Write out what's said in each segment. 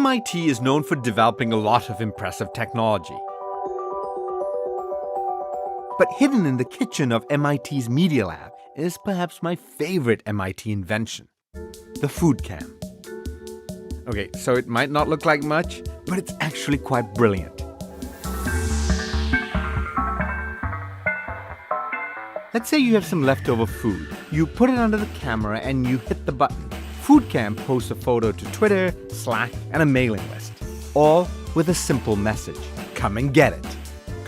MIT is known for developing a lot of impressive technology. But hidden in the kitchen of MIT's Media Lab is perhaps my favorite MIT invention, the food cam. Okay, so it might not look like much, but it's actually quite brilliant. Let's say you have some leftover food. You put it under the camera and you hit the button. Food Cam posts a photo to Twitter, Slack, and a mailing list. All with a simple message. Come and get it.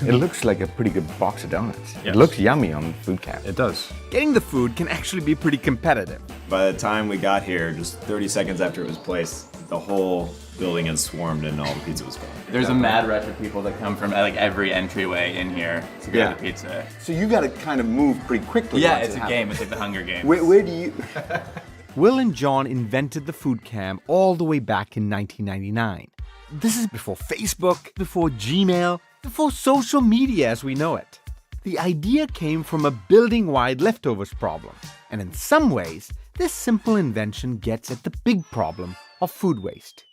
It looks like a pretty good box of donuts. Yes. It looks yummy on Food Cam. It does. Getting the food can actually be pretty competitive. By the time we got here, just 30 seconds after it was placed, the whole building had swarmed and all the pizza was gone. There's a mad rush of people that come from like every entryway in here to get the pizza. So you got to kind of move pretty quickly. Yeah, it's a game. It's like the Hunger Games. Where do you... Will and John invented the food cam all the way back in 1999. This is before Facebook, before Gmail, before social media as we know it. The idea came from a building-wide leftovers problem. And in some ways, this simple invention gets at the big problem of food waste.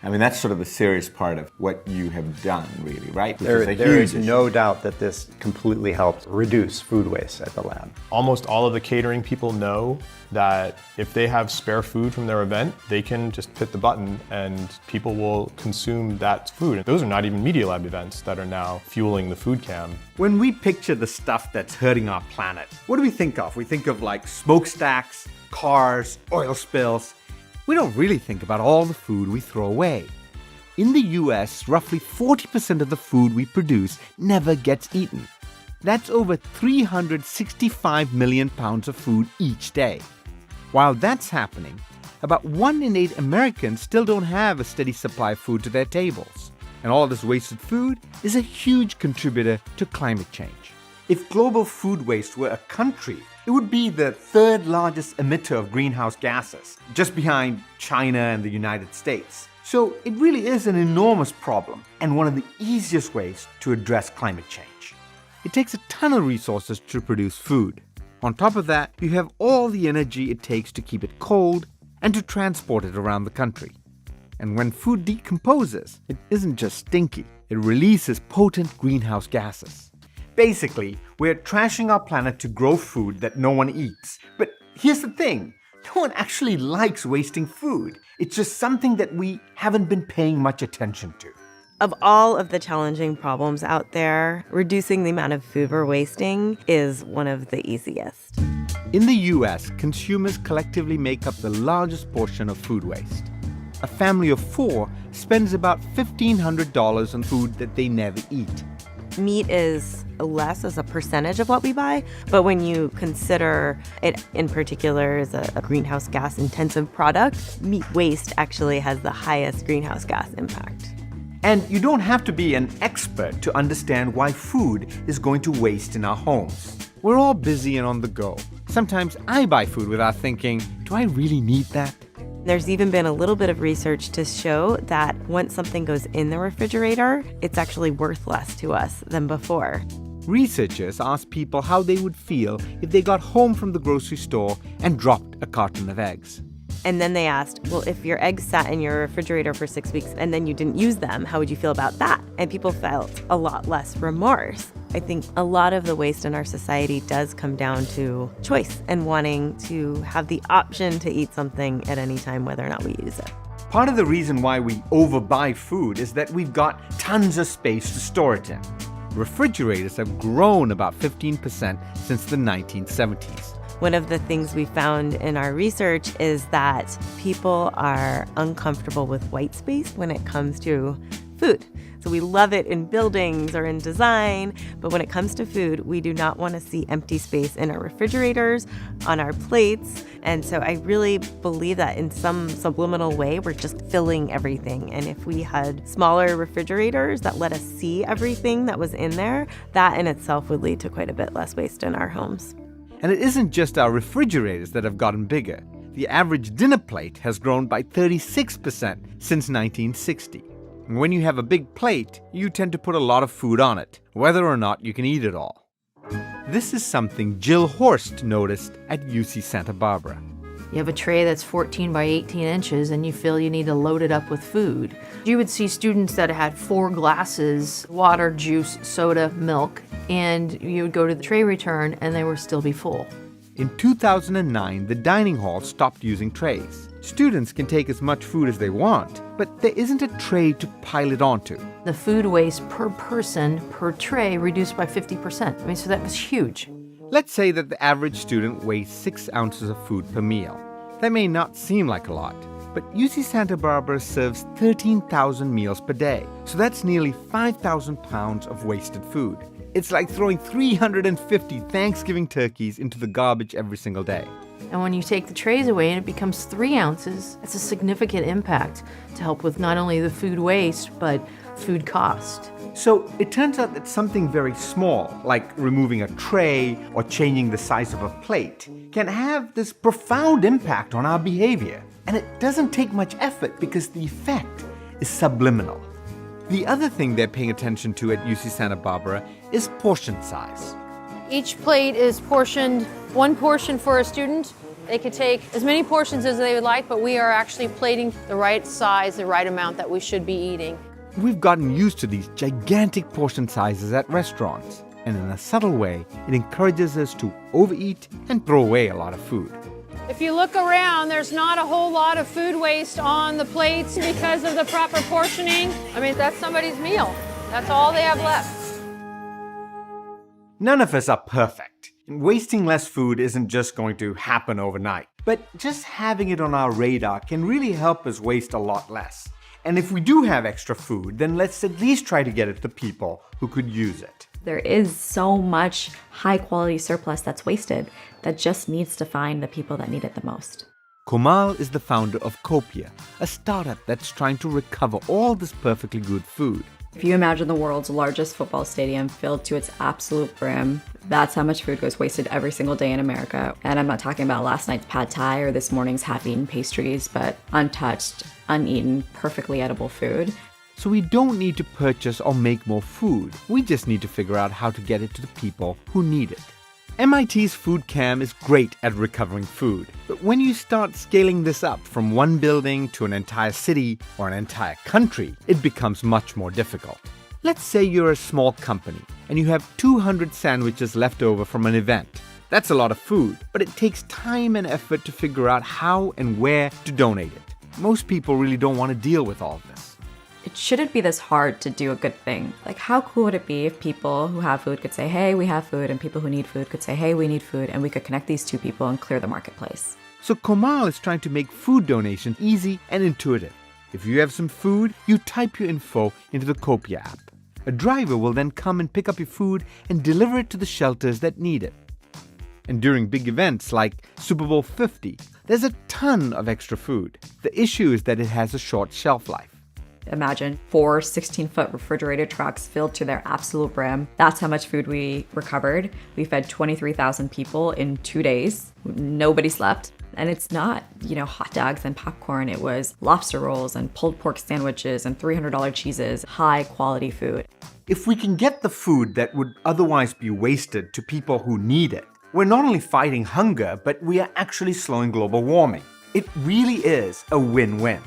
I mean, that's sort of the serious part of what you have done, really, right? There is no doubt that this completely helped reduce food waste at the lab. Almost all of the catering people know that if they have spare food from their event, they can just hit the button and people will consume that food. And those are not even Media Lab events that are now fueling the food cam. When we picture the stuff that's hurting our planet, what do we think of? We think of like smokestacks, cars, oil spills. We don't really think about all the food we throw away. In the US, roughly 40% of the food we produce never gets eaten. That's over 365 million pounds of food each day. While that's happening, about 1 in 8 Americans still don't have a steady supply of food to their tables. And all this wasted food is a huge contributor to climate change. If global food waste were a country, it would be the third largest emitter of greenhouse gases, just behind China and the United States. So it really is an enormous problem and one of the easiest ways to address climate change. It takes a ton of resources to produce food. On top of that, you have all the energy it takes to keep it cold and to transport it around the country. And when food decomposes, it isn't just stinky, it releases potent greenhouse gases. Basically, we're trashing our planet to grow food that no one eats. But here's the thing, no one actually likes wasting food. It's just something that we haven't been paying much attention to. Of all of the challenging problems out there, reducing the amount of food we're wasting is one of the easiest. In the US, consumers collectively make up the largest portion of food waste. A family of 4 spends about $1,500 on food that they never eat. Meat is less as a percentage of what we buy, but when you consider it in particular as a greenhouse gas intensive product, meat waste actually has the highest greenhouse gas impact. And you don't have to be an expert to understand why food is going to waste in our homes. We're all busy and on the go. Sometimes I buy food without thinking, do I really need that? There's even been a little bit of research to show that once something goes in the refrigerator, it's actually worth less to us than before. Researchers asked people how they would feel if they got home from the grocery store and dropped a carton of eggs. And then they asked, well, if your eggs sat in your refrigerator for 6 weeks and then you didn't use them, how would you feel about that? And people felt a lot less remorse. I think a lot of the waste in our society does come down to choice and wanting to have the option to eat something at any time, whether or not we use it. Part of the reason why we overbuy food is that we've got tons of space to store it in. Refrigerators have grown about 15% since the 1970s. One of the things we found in our research is that people are uncomfortable with white space when it comes to food. So we love it in buildings or in design, but when it comes to food, we do not want to see empty space in our refrigerators, on our plates. And so I really believe that in some subliminal way, we're just filling everything. And if we had smaller refrigerators that let us see everything that was in there, that in itself would lead to quite a bit less waste in our homes. And it isn't just our refrigerators that have gotten bigger. The average dinner plate has grown by 36% since 1960. And when you have a big plate, you tend to put a lot of food on it, whether or not you can eat it all. This is something Jill Horst noticed at UC Santa Barbara. You have a tray that's 14 by 18 inches and you feel you need to load it up with food. You would see students that had 4 glasses, water, juice, soda, milk, and you would go to the tray return and they would still be full. In 2009, the dining hall stopped using trays. Students can take as much food as they want, but there isn't a tray to pile it onto. The food waste per person per tray reduced by 50%. I mean, so that was huge. Let's say that the average student weighs 6 ounces of food per meal. That may not seem like a lot, but UC Santa Barbara serves 13,000 meals per day, so that's nearly 5,000 pounds of wasted food. It's like throwing 350 Thanksgiving turkeys into the garbage every single day. And when you take the trays away and it becomes 3 ounces, it's a significant impact to help with not only the food waste, but food cost. So it turns out that something very small, like removing a tray or changing the size of a plate, can have this profound impact on our behavior. And it doesn't take much effort because the effect is subliminal. The other thing they're paying attention to at UC Santa Barbara is portion size. Each plate is portioned, 1 portion for a student. They could take as many portions as they would like, but we are actually plating the right size, the right amount that we should be eating. We've gotten used to these gigantic portion sizes at restaurants, and in a subtle way, it encourages us to overeat and throw away a lot of food. If you look around, there's not a whole lot of food waste on the plates because of the proper portioning. I mean, that's somebody's meal. That's all they have left. None of us are perfect, and wasting less food isn't just going to happen overnight. But just having it on our radar can really help us waste a lot less. And if we do have extra food, then let's at least try to get it to people who could use it. There is so much high-quality surplus that's wasted that just needs to find the people that need it the most. Komal is the founder of Copia, a startup that's trying to recover all this perfectly good food. If you imagine the world's largest football stadium filled to its absolute brim, that's how much food goes wasted every single day in America. And I'm not talking about last night's pad thai or this morning's half-eaten pastries, but untouched, uneaten, perfectly edible food. So we don't need to purchase or make more food. We just need to figure out how to get it to the people who need it. MIT's Food Cam is great at recovering food, but when you start scaling this up from one building to an entire city or an entire country, it becomes much more difficult. Let's say you're a small company and you have 200 sandwiches left over from an event. That's a lot of food, but it takes time and effort to figure out how and where to donate it. Most people really don't want to deal with all of this. It shouldn't be this hard to do a good thing. Like, how cool would it be if people who have food could say, hey, we have food, and people who need food could say, hey, we need food, and we could connect these two people and clear the marketplace. So Komal is trying to make food donation easy and intuitive. If you have some food, you type your info into the Copia app. A driver will then come and pick up your food and deliver it to the shelters that need it. And during big events like Super Bowl 50, there's a ton of extra food. The issue is that it has a short shelf life. Imagine 4 16-foot refrigerated trucks filled to their absolute brim. That's how much food we recovered. We fed 23,000 people in 2 days. Nobody slept. And it's not, hot dogs and popcorn. It was lobster rolls and pulled pork sandwiches and $300 cheeses, high quality food. If we can get the food that would otherwise be wasted to people who need it, we're not only fighting hunger, but we are actually slowing global warming. It really is a win-win.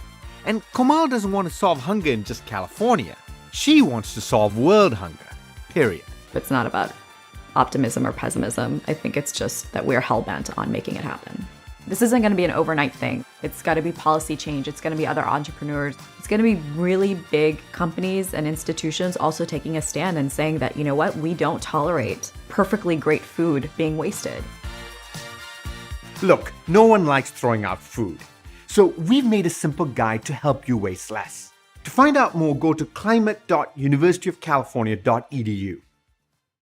And Komal doesn't want to solve hunger in just California. She wants to solve world hunger, period. It's not about optimism or pessimism. I think it's just that we're hell-bent on making it happen. This isn't going to be an overnight thing. It's got to be policy change. It's going to be other entrepreneurs. It's going to be really big companies and institutions also taking a stand and saying that, you know what, we don't tolerate perfectly great food being wasted. Look, no one likes throwing out food. So we've made a simple guide to help you waste less. To find out more, go to climate.universityofcalifornia.edu.